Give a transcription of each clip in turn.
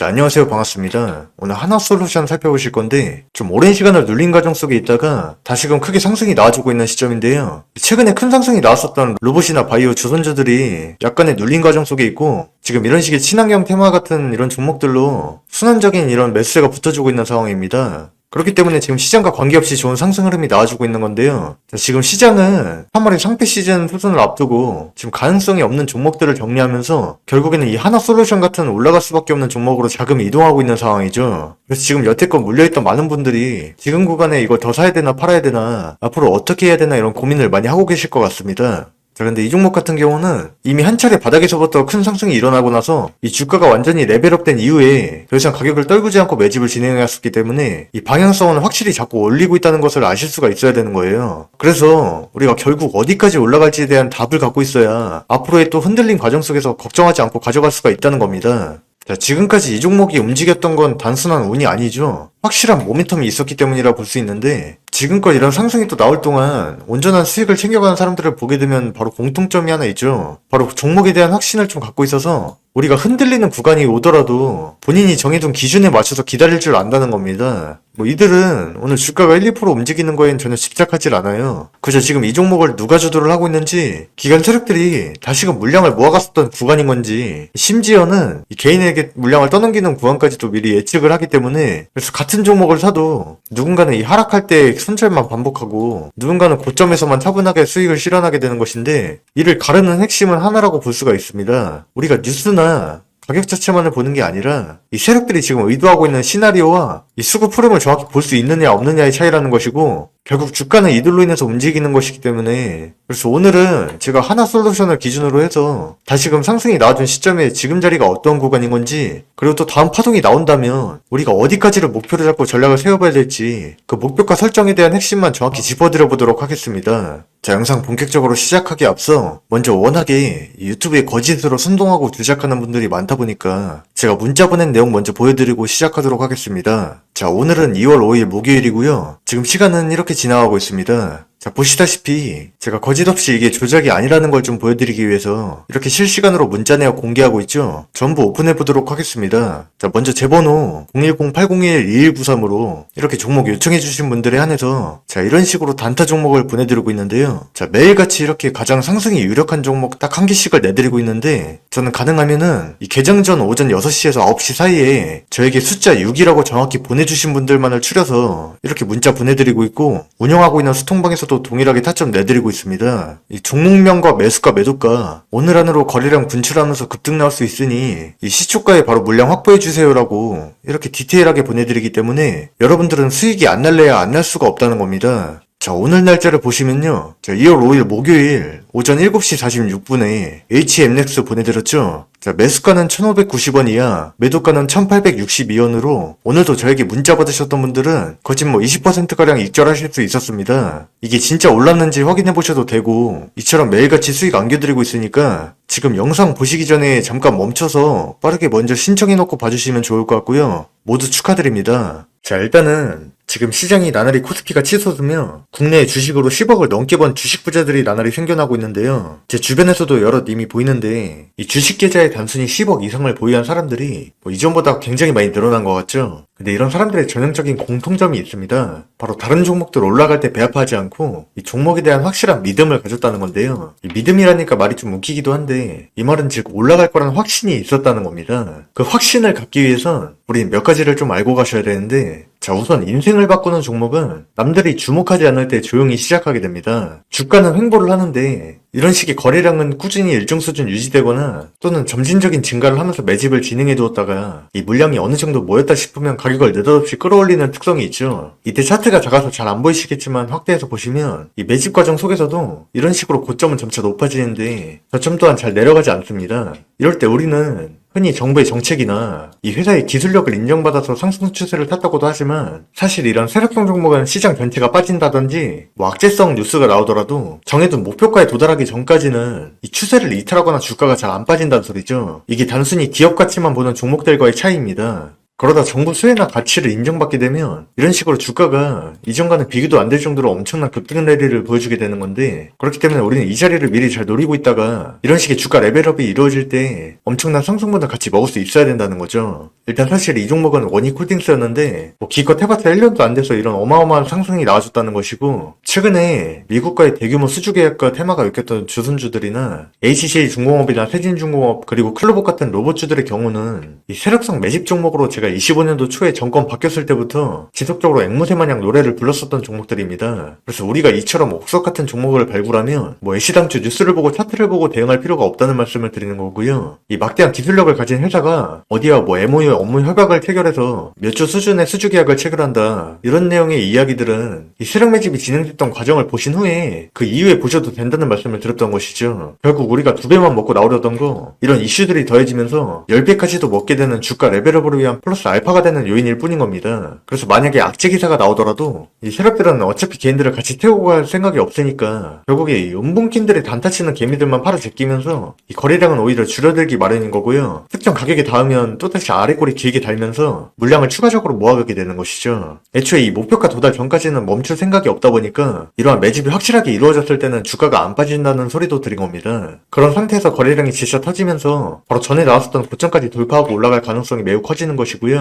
자, 안녕하세요. 반갑습니다. 오늘 하나솔루션 살펴보실 건데, 좀 오랜 시간을 눌린 과정 속에 있다가 다시금 크게 상승이 나와주고 있는 시점인데요. 최근에 큰 상승이 나왔었던 로봇이나 바이오 주선주들이 약간의 눌린 과정 속에 있고, 지금 이런 식의 친환경 테마 같은 이런 종목들로 순환적인 이런 매수세가 붙어주고 있는 상황입니다. 그렇기 때문에 지금 시장과 관계없이 좋은 상승 흐름이 나와주고 있는 건데요. 자, 지금 시장은 3월에 상패 시즌 후순을 앞두고 지금 가능성이 없는 종목들을 정리하면서 결국에는 이 하나솔루션 같은 올라갈 수밖에 없는 종목으로 자금이 이동하고 있는 상황이죠. 그래서 지금 여태껏 물려있던 많은 분들이 지금 구간에 이걸 더 사야 되나 팔아야 되나 앞으로 어떻게 해야 되나 이런 고민을 많이 하고 계실 것 같습니다. 자, 근데 이 종목 같은 경우는 이미 한 차례 바닥에서부터 큰 상승이 일어나고 나서 이 주가가 완전히 레벨업된 이후에 더 이상 가격을 떨구지 않고 매집을 진행해왔기 때문에 이 방향성은 확실히 자꾸 올리고 있다는 것을 아실 수가 있어야 되는 거예요. 그래서 우리가 결국 어디까지 올라갈지에 대한 답을 갖고 있어야 앞으로의 또 흔들림 과정 속에서 걱정하지 않고 가져갈 수가 있다는 겁니다. 자, 지금까지 이 종목이 움직였던 건 단순한 운이 아니죠. 확실한 모멘텀이 있었기 때문이라 볼 수 있는데 지금껏 이런 상승이 또 나올 동안 온전한 수익을 챙겨가는 사람들을 보게 되면 바로 공통점이 하나 있죠. 바로 종목에 대한 확신을 좀 갖고 있어서 우리가 흔들리는 구간이 오더라도 본인이 정해둔 기준에 맞춰서 기다릴 줄 안다는 겁니다. 이들은 오늘 주가가 1, 2% 움직이는 거엔 전혀 집착하질 않아요. 그저 지금 이 종목을 누가 주도를 하고 있는지 기관 세력들이 다시금 물량을 모아갔었던 구간인 건지 심지어는 이 개인에게 물량을 떠넘기는 구간까지도 미리 예측을 하기 때문에 그래서 같은 종목을 사도 누군가는 이 하락할 때 손절만 반복하고 누군가는 고점에서만 차분하게 수익을 실현하게 되는 것인데 이를 가르는 핵심은 하나라고 볼 수가 있습니다. 우리가 뉴스나 가격 자체만을 보는 게 아니라 이 세력들이 지금 의도하고 있는 시나리오와 이 수급 흐름을 정확히 볼 수 있느냐 없느냐의 차이라는 것이고 결국 주가는 이들로 인해서 움직이는 것이기 때문에 그래서 오늘은 제가 하나솔루션을 기준으로 해서 다시금 상승이 나와준 시점에 지금 자리가 어떤 구간인 건지 그리고 또 다음 파동이 나온다면 우리가 어디까지를 목표를 잡고 전략을 세워봐야 될지 그 목표가 설정에 대한 핵심만 정확히 짚어드려 보도록 하겠습니다. 자, 영상 본격적으로 시작하기에 앞서 먼저 워낙에 유튜브에 거짓으로 선동하고 주작하는 분들이 많다 보니까 제가 문자 보낸 내용 먼저 보여드리고 시작하도록 하겠습니다. 자, 오늘은 2월 5일 목요일이고요. 지금 시간은 이렇게 지나가고 있습니다. 자, 보시다시피 제가 거짓없이 이게 조작이 아니라는 걸 좀 보여드리기 위해서 이렇게 실시간으로 문자 내역 공개하고 있죠. 전부 오픈해 보도록 하겠습니다. 자, 먼저 제 번호 010-801-2193으로 이렇게 종목 요청해 주신 분들에 한해서 자, 이런 식으로 단타 종목을 보내드리고 있는데요. 자, 매일같이 이렇게 가장 상승이 유력한 종목 딱 한 개씩을 내드리고 있는데 저는 가능하면은 이 개장 전 오전 6시에서 9시 사이에 저에게 숫자 6이라고 정확히 보내주신 분들만을 추려서 이렇게 문자 보내드리고 있고 운영하고 있는 수통방에서도 동일하게 타점 내드리고 있습니다. 이 종목명과 매수가 매도가 오늘 안으로 거래량 분출하면서 급등 나올 수 있으니 이 시초가에 바로 물량 확보해주세요라고 이렇게 디테일하게 보내드리기 때문에 여러분들은 수익이 안 날래야 안 날 수가 없다는 겁니다. 자, 오늘 날짜를 보시면요. 자, 2월 5일 목요일 오전 7시 46분에 HMX 보내드렸죠. 자, 매수가는 1,590원 이하, 매도가는 1,862원으로 오늘도 저에게 문자 받으셨던 분들은 거짓 20%가량 익절하실 수 있었습니다. 이게 진짜 올랐는지 확인해 보셔도 되고 이처럼 매일같이 수익 안겨드리고 있으니까 지금 영상 보시기 전에 잠깐 멈춰서 빠르게 먼저 신청해 놓고 봐주시면 좋을 것 같고요. 모두 축하드립니다. 자, 일단은 지금 시장이 나날이 코스피가 치솟으며 국내 주식으로 10억을 넘게 번 주식 부자들이 나날이 생겨나고 있는데요. 제 주변에서도 여럿 이미 보이는데 이 주식 계좌에 단순히 10억 이상을 보유한 사람들이 이전보다 굉장히 많이 늘어난 것 같죠? 근데 이런 사람들의 전형적인 공통점이 있습니다. 바로 다른 종목들 올라갈 때 배합하지 않고 이 종목에 대한 확실한 믿음을 가졌다는 건데요. 이 믿음이라니까 말이 좀 웃기기도 한데 이 말은 즉 올라갈 거라는 확신이 있었다는 겁니다. 그 확신을 갖기 위해선 우리 몇 가지를 좀 알고 가셔야 되는데 자, 우선 인생을 바꾸는 종목은 남들이 주목하지 않을 때 조용히 시작하게 됩니다. 주가는 횡보를 하는데 이런 식의 거래량은 꾸준히 일정 수준 유지되거나 또는 점진적인 증가를 하면서 매집을 진행해 두었다가 이 물량이 어느 정도 모였다 싶으면 가격을 느닷없이 끌어올리는 특성이 있죠. 이때 차트가 작아서 잘 안 보이시겠지만 확대해서 보시면 이 매집 과정 속에서도 이런 식으로 고점은 점차 높아지는데 저점 또한 잘 내려가지 않습니다. 이럴 때 우리는 흔히 정부의 정책이나 이 회사의 기술력을 인정받아서 상승 추세를 탔다고도 하지만 사실 이런 세력성 종목은 시장 전체가 빠진다든지 악재성 뉴스가 나오더라도 정해둔 목표가에 도달하기 전까지는 이 추세를 이탈하거나 주가가 잘 안 빠진다는 소리죠. 이게 단순히 기업 가치만 보는 종목들과의 차이입니다. 그러다 정부 수혜나 가치를 인정받게 되면 이런 식으로 주가가 이전과는 비교도 안 될 정도로 엄청난 급등 랠리를 보여주게 되는 건데, 그렇기 때문에 우리는 이 자리를 미리 잘 노리고 있다가 이런 식의 주가 레벨업이 이루어질 때 엄청난 상승분을 같이 먹을 수 있어야 된다는 거죠. 일단 사실 이 종목은 원익홀딩스였는데 기껏 해봤자 1년도 안 돼서 이런 어마어마한 상승이 나와줬다는 것이고, 최근에 미국과의 대규모 수주 계약과 테마가 엮였던 주선주들이나 HCA 중공업이나 세진중공업 그리고 클로봇 같은 로봇주들의 경우는 이 세력성 매집 종목으로 제가 25년도 초에 정권 바뀌었을 때부터 지속적으로 앵무새 마냥 노래를 불렀었던 종목들입니다. 그래서 우리가 이처럼 옥석 같은 종목을 발굴하면 애시당초 뉴스를 보고 차트를 보고 대응할 필요가 없다는 말씀을 드리는 거고요. 이 막대한 기술력을 가진 회사가 어디와 MOU 업무 협약을 체결해서 몇 주 수준의 수주 계약을 체결한다, 이런 내용의 이야기들은 이 세력 매집이 진행됐던 과정을 보신 후에 그 이후에 보셔도 된다는 말씀을 드렸던 것이죠. 결국 우리가 2배만 먹고 나오려던 거, 이런 이슈들이 더해지면서 10배까지도 먹게 되는 주가 레벨업을 위한 플러스 알파가 되는 요인일 뿐인 겁니다. 그래서 만약에 악재 기사가 나오더라도 이 세력들은 어차피 개인들을 같이 태우고 갈 생각이 없으니까 결국에 이 은분킨들의 단타치는 개미들만 팔아 제끼면서 이 거래량은 오히려 줄어들기 마련인 거고요. 특정 가격에 닿으면 또다시 아래꼬리 길게 달면서 물량을 추가적으로 모아가게 되는 것이죠. 애초에 이 목표가 도달 전까지는 멈출 생각이 없다 보니까 이러한 매집이 확실하게 이루어졌을 때는 주가가 안 빠진다는 소리도 드린 겁니다. 그런 상태에서 거래량이 질서 터지면서 바로 전에 나왔었던 고점까지 돌파하고 올라갈 가능성이 매우 커지는 것이고요.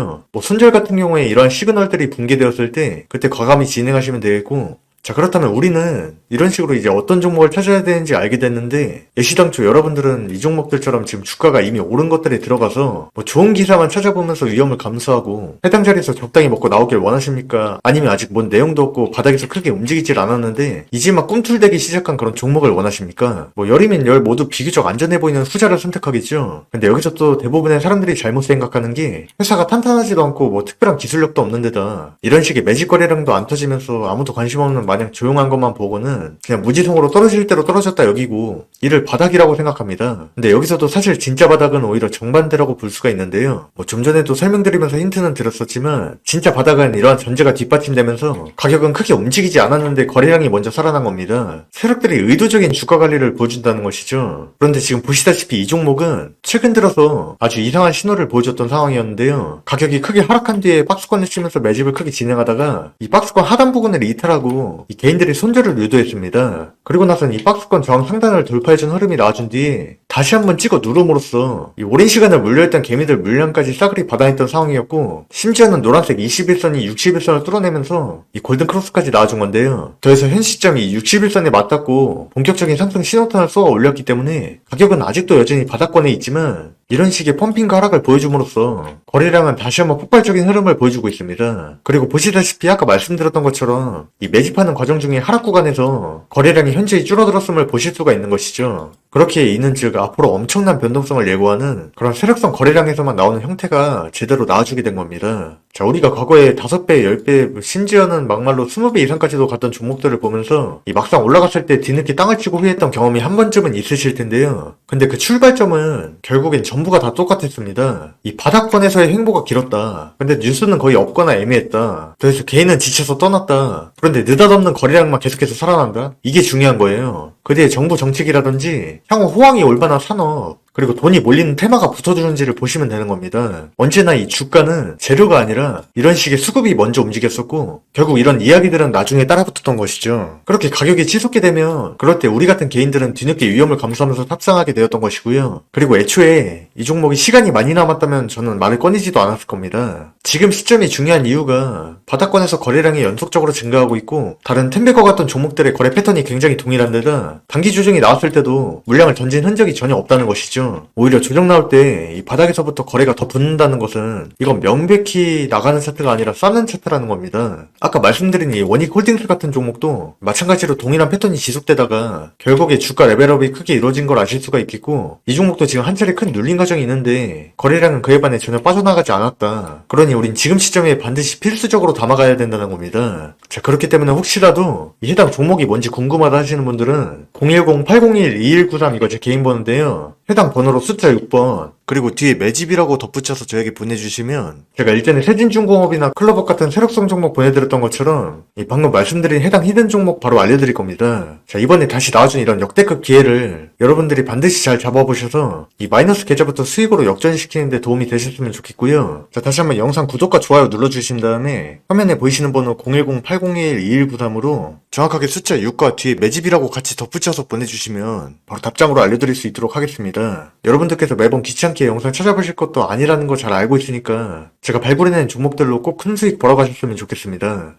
손절 같은 경우에 이러한 시그널들이 붕괴되었을 때 그때 과감히 진행하시면 되겠고, 자, 그렇다면 우리는 이런 식으로 이제 어떤 종목을 찾아야 되는지 알게 됐는데, 애시당초 여러분들은 이 종목들처럼 지금 주가가 이미 오른 것들에 들어가서 좋은 기사만 찾아보면서 위험을 감수하고 해당 자리에서 적당히 먹고 나오길 원하십니까? 아니면 아직 뭔 내용도 없고 바닥에서 크게 움직이질 않았는데 이제 막 꿈틀대기 시작한 그런 종목을 원하십니까? 열이면 열 모두 비교적 안전해 보이는 후자를 선택하겠죠. 근데 여기서 또 대부분의 사람들이 잘못 생각하는 게, 회사가 탄탄하지도 않고 특별한 기술력도 없는 데다 이런 식의 매직 거래량도 안 터지면서 아무도 관심 없는 마냥 조용한 것만 보고는 그냥 무지성으로 떨어질 대로 떨어졌다 여기고 이를 바닥이라고 생각합니다. 근데 여기서도 사실 진짜 바닥은 오히려 정반대라고 볼 수가 있는데요. 좀 전에도 설명드리면서 힌트는 드렸었지만, 진짜 바닥은 이러한 전제가 뒷받침되면서 가격은 크게 움직이지 않았는데 거래량이 먼저 살아난 겁니다. 세력들이 의도적인 주가 관리를 보여준다는 것이죠. 그런데 지금 보시다시피 이 종목은 최근 들어서 아주 이상한 신호를 보여줬던 상황이었는데요. 가격이 크게 하락한 뒤에 박스권을 치면서 매집을 크게 진행하다가 이 박스권 하단 부근을 이탈하고 이 개인들이 손절을 유도했습니다. 그리고 나선 이 박스권 저항 상단을 돌파해준 흐름이 나와준 뒤에 다시 한번 찍어 누름으로써 이 오랜 시간을 물려있던 개미들 물량까지 싸그리 받아냈던 상황이었고, 심지어는 노란색 21선이 61선을 뚫어내면서 이 골든크로스까지 나와준 건데요. 더해서 현 시점 이 61선에 맞닿고 본격적인 상승 신호탄을 쏘아 올렸기 때문에 가격은 아직도 여전히 바닥권에 있지만, 이런 식의 펌핑과 하락을 보여줌으로써 거래량은 다시 한번 폭발적인 흐름을 보여주고 있습니다. 그리고 보시다시피 아까 말씀드렸던 것처럼 이 매집하는 과정 중에 하락 구간에서 거래량이 현저히 줄어들었음을 보실 수가 있는 것이죠. 그렇게 이는즉 앞으로 엄청난 변동성을 예고하는 그런 세력성 거래량에서만 나오는 형태가 제대로 나와주게 된 겁니다. 자, 우리가 과거에 5배, 10배, 심지어는 막말로 20배 이상까지도 갔던 종목들을 보면서 이 막상 올라갔을 때 뒤늦게 땅을 치고 후회했던 경험이 한 번쯤은 있으실 텐데요. 근데 그 출발점은 결국엔 전부가 다 똑같았습니다. 이 바닥권에서의 횡보가 길었다. 근데 뉴스는 거의 없거나 애매했다. 그래서 개인은 지쳐서 떠났다. 그런데 느닷없는 거래량만 계속해서 살아난다? 이게 중요한 거예요. 그 뒤에 정부 정책이라든지 향후 호황이 올 만한 산업, 그리고 돈이 몰리는 테마가 붙어주는지를 보시면 되는 겁니다. 언제나 이 주가는 재료가 아니라 이런 식의 수급이 먼저 움직였었고, 결국 이런 이야기들은 나중에 따라붙었던 것이죠. 그렇게 가격이 치솟게 되면 그럴 때 우리 같은 개인들은 뒤늦게 위험을 감수하면서 탑승하게 되었던 것이고요. 그리고 애초에 이 종목이 시간이 많이 남았다면 저는 말을 꺼내지도 않았을 겁니다. 지금 시점이 중요한 이유가 바닥권에서 거래량이 연속적으로 증가하고 있고, 다른 템베거 같은 종목들의 거래 패턴이 굉장히 동일한 데다 단기 조정이 나왔을 때도 물량을 던진 흔적이 전혀 없다는 것이죠. 오히려 조정 나올 때 이 바닥에서부터 거래가 더 붙는다는 것은 이건 명백히 나가는 차트가 아니라 싸는 차트라는 겁니다. 아까 말씀드린 이 원익홀딩스 같은 종목도 마찬가지로 동일한 패턴이 지속되다가 결국에 주가 레벨업이 크게 이루어진 걸 아실 수가 있겠고, 이 종목도 지금 한 차례 큰 눌림 과정이 있는데 거래량은 그에 반해 전혀 빠져나가지 않았다. 그러니 우린 지금 시점에 반드시 필수적으로 담아가야 된다는 겁니다. 자, 그렇기 때문에 혹시라도 이 해당 종목이 뭔지 궁금하다 하시는 분들은 010-801-2193 이거 제 개인 번호인데요. 해당 번호로 숫자 6번 그리고 뒤에 매집이라고 덧붙여서 저에게 보내주시면 제가 일전에 세진중공업이나 클럽업 같은 세력성 종목 보내드렸던 것처럼 이 방금 말씀드린 해당 히든 종목 바로 알려드릴 겁니다. 자, 이번에 다시 나와준 이런 역대급 기회를 여러분들이 반드시 잘 잡아보셔서 이 마이너스 계좌부터 수익으로 역전시키는데 도움이 되셨으면 좋겠고요. 자, 다시 한번 영상 구독과 좋아요 눌러주신 다음에 화면에 보이시는 번호 010-8021-2193으로 정확하게 숫자 6과 뒤에 매집이라고 같이 덧붙여서 보내주시면 바로 답장으로 알려드릴 수 있도록 하겠습니다. 여러분들께서 매번 귀찮게 영상 찾아보실 것도 아니라는 거 잘 알고 있으니까 제가 발굴해낸 종목들로 꼭 큰 수익 벌어가셨으면 좋겠습니다.